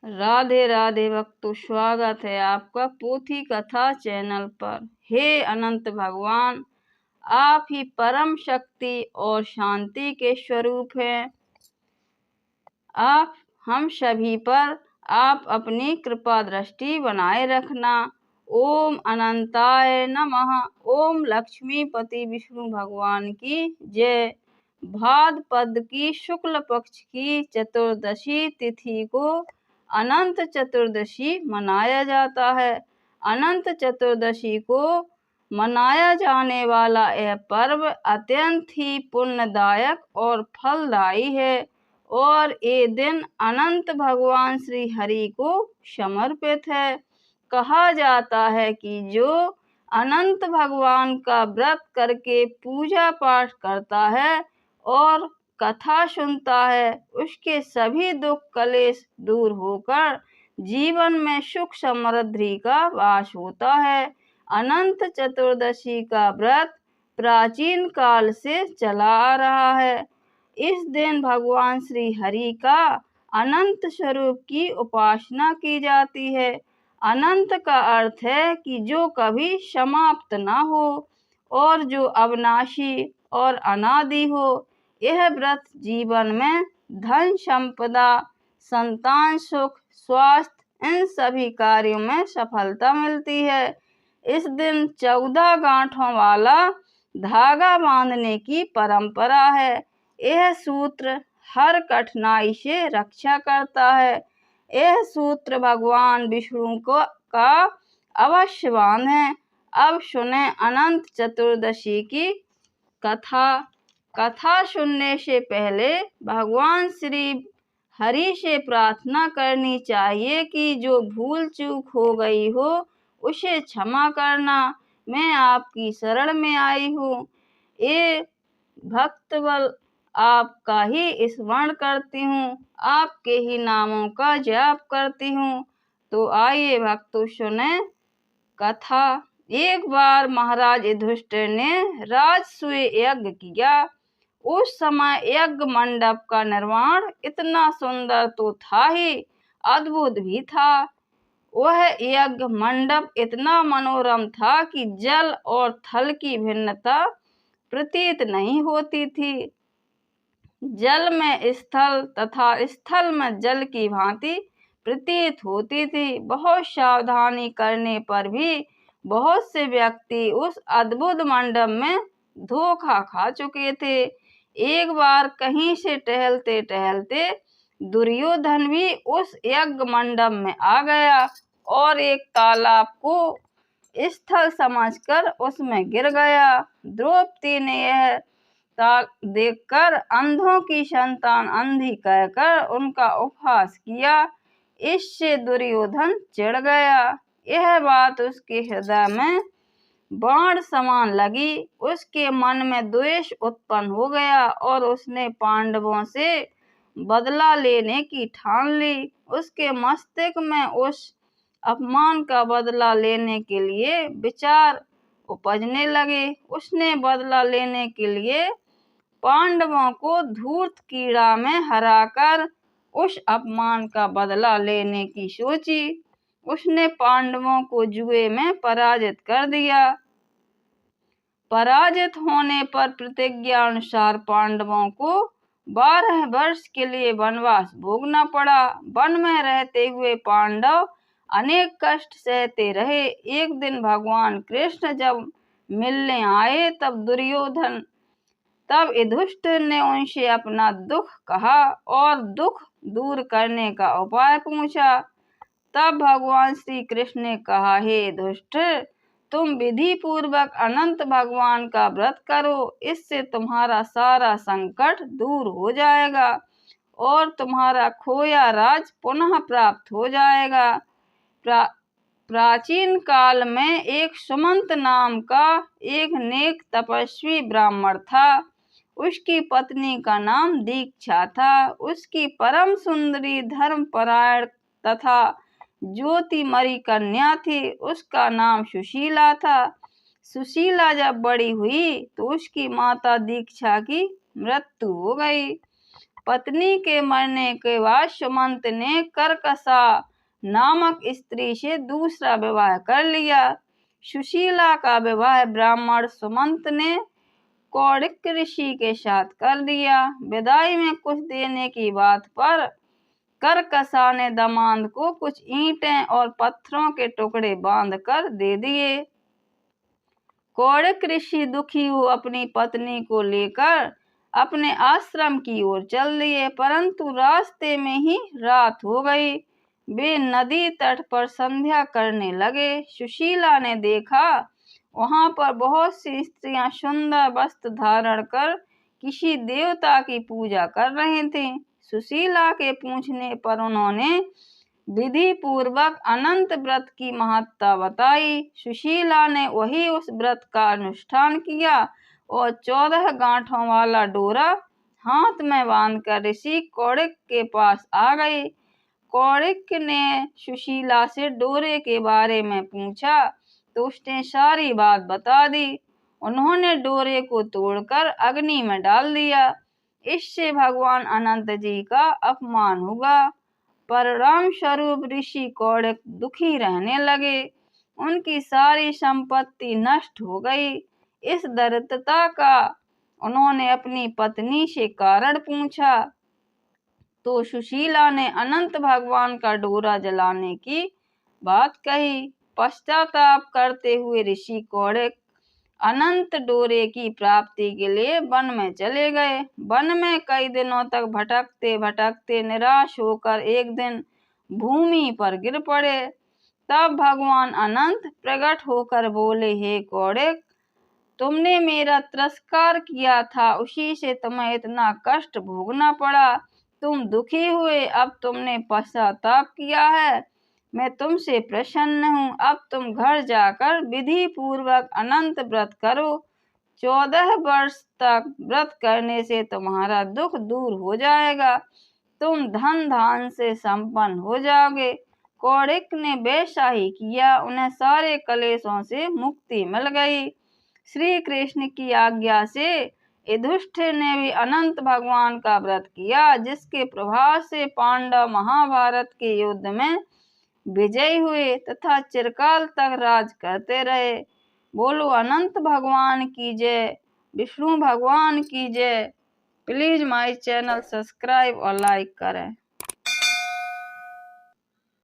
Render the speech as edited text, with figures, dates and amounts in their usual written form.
राधे राधे भक्तों, स्वागत है आपका पोथी कथा चैनल पर। हे अनंत भगवान, आप ही परम शक्ति और शांति के स्वरूप हैं। आप हम सभी पर आप अपनी कृपा दृष्टि बनाए रखना। ओम अनंताय नमः। ओम लक्ष्मीपति विष्णु भगवान की जय। भाद्रपद की शुक्ल पक्ष की चतुर्दशी तिथि को अनंत चतुर्दशी मनाया जाता है। अनंत चतुर्दशी को मनाया जाने वाला यह पर्व अत्यंत ही पुण्यदायक और फलदायी है और ये दिन अनंत भगवान श्री हरि को समर्पित है। कहा जाता है कि जो अनंत भगवान का व्रत करके पूजा पाठ करता है और कथा सुनता है, उसके सभी दुख कलेश दूर होकर जीवन में सुख समृद्धि का वास होता है। अनंत चतुर्दशी का व्रत प्राचीन काल से चला आ रहा है। इस दिन भगवान श्री हरि का अनंत स्वरूप की उपासना की जाती है। अनंत का अर्थ है कि जो कभी समाप्त ना हो और जो अविनाशी और अनादि हो। यह व्रत जीवन में धन संपदा, संतान सुख, स्वास्थ्य इन सभी कार्यों में सफलता मिलती है। इस दिन 14 गांठों वाला धागा बांधने की परंपरा है। यह सूत्र हर कठिनाई से रक्षा करता है। यह सूत्र भगवान विष्णु का अवश्य बांध है। अब सुने अनंत चतुर्दशी की कथा। कथा सुनने से पहले भगवान श्री हरि से प्रार्थना करनी चाहिए कि जो भूल चूक हो गई हो उसे क्षमा करना। मैं आपकी शरण में आई हूँ। ये भक्तवल आपका ही स्मरण करती हूँ, आपके ही नामों का जाप करती हूँ। तो आइए भक्तों सुने कथा। एक बार महाराज युधिष्ठिर ने राजसूय यज्ञ किया। उस समय यज्ञ मंडप का निर्माण इतना सुंदर तो था ही, अद्भुत भी था। वह यज्ञ मंडप इतना मनोरम था कि जल और थल की भिन्नता प्रतीत नहीं होती थी। जल में स्थल तथा स्थल में जल की भांति प्रतीत होती थी। बहुत सावधानी करने पर भी बहुत से व्यक्ति उस अद्भुत मंडप में धोखा खा चुके थे। एक बार कहीं से टहलते टहलते दुर्योधन भी उस यज्ञ मंडप में आ गया और एक तालाब को स्थल समझकर उसमें गिर गया। द्रौपदी ने यह देखकर अंधों की संतान अंधी कहकर उनका उपहास किया। इससे दुर्योधन चिढ़ गया। यह बात उसके हृदय में बाण समान लगी। उसके मन में द्वेष उत्पन्न हो गया और उसने पांडवों से बदला लेने की ठान ली। उसके मस्तिष्क में उस अपमान का बदला लेने के लिए विचार उपजने लगे। उसने बदला लेने के लिए पांडवों को धूर्त कीड़ा में हराकर उस अपमान का बदला लेने की सोची। उसने पांडवों को जुए में पराजित कर दिया। पराजित होने पर प्रतिज्ञा अनुसार पांडवों को 12 वर्ष के लिए वनवास भोगना पड़ा। वन में रहते हुए पांडव अनेक कष्ट सहते रहे। एक दिन भगवान कृष्ण जब मिलने आए तब युधिष्ठिर ने उनसे अपना दुख कहा और दुख दूर करने का उपाय पूछा। तब भगवान श्री कृष्ण ने कहा, हे युधिष्ठिर, तुम विधि पूर्वक अनंत भगवान का व्रत करो। इससे तुम्हारा सारा संकट दूर हो जाएगा और तुम्हारा खोया राज पुनः प्राप्त हो जाएगा। प्राचीन काल में एक सुमंत नाम का एक नेक तपस्वी ब्राह्मण था। उसकी पत्नी का नाम दीक्षा था। उसकी परम सुंदरी धर्मपरायण तथा ज्योतिमयी कन्या थी। उसका नाम सुशीला था। सुशीला जब बड़ी हुई तो उसकी माता दीक्षा की मृत्यु हो गई। पत्नी के मरने के बाद सुमंत ने करकसा नामक स्त्री से दूसरा विवाह कर लिया। सुशीला का विवाह ब्राह्मण सुमंत ने कौड़िक ऋषि के साथ कर दिया। विदाई में कुछ देने की बात पर करकसा ने दामाद को कुछ ईंटें और पत्थरों के टुकड़े बांध कर दे दिए। कौड़िक ऋषि दुखी हो अपनी पत्नी को लेकर अपने आश्रम की ओर चल दिए, परंतु रास्ते में ही रात हो गई। वे नदी तट पर संध्या करने लगे। सुशीला ने देखा वहां पर बहुत सी स्त्रियां सुंदर वस्त्र धारण कर किसी देवता की पूजा कर रही थीं। सुशीला के पूछने पर उन्होंने विधि पूर्वक अनंत व्रत की महत्ता बताई। सुशीला ने वही उस व्रत का अनुष्ठान किया और 14 गांठों वाला डोरा हाथ में बांधकर ऋषि कौड़िक के पास आ गई। कौड़िक ने सुशीला से डोरे के बारे में पूछा तो उसने सारी बात बता दी। उन्होंने डोरे को तोड़कर अग्नि में डाल दिया। इससे भगवान अनंत जी का अपमान हुआ। परिणाम स्वरूप ऋषि कौड़िक दुखी रहने लगे। उनकी सारी संपत्ति नष्ट हो गई। इस दरिद्रता का उन्होंने अपनी पत्नी से कारण पूछा तो सुशीला ने अनंत भगवान का डोरा जलाने की बात कही। पश्चाताप करते हुए ऋषि कौड़िक अनंत डोरे की प्राप्ति के लिए वन में चले गए। वन में कई दिनों तक भटकते भटकते निराश होकर एक दिन भूमि पर गिर पड़े। तब भगवान अनंत प्रकट होकर बोले, हे कौड़िक, तुमने मेरा तिरस्कार किया था, उसी से तुम्हें इतना कष्ट भोगना पड़ा। तुम दुखी हुए, अब तुमने पश्चाताप किया है। मैं तुमसे प्रसन्न हूँ। अब तुम घर जाकर विधि पूर्वक अनंत व्रत करो। 14 वर्ष तक व्रत करने से तुम्हारा दुख दूर हो जाएगा। तुम धन धान से संपन्न हो जाओगे। कौड़िक ने वैसा ही किया। उन्हें सारे कलेशों से मुक्ति मिल गई। श्री कृष्ण की आज्ञा से युधिष्ठिर ने भी अनंत भगवान का व्रत किया, जिसके प्रभाव से पांडव महाभारत के युद्ध में विजयी हुए तथा चिरकाल तक राज करते रहे। बोलो अनंत भगवान की जय, विष्णु भगवान की जय। प्लीज माय चैनल सब्सक्राइब और लाइक करें।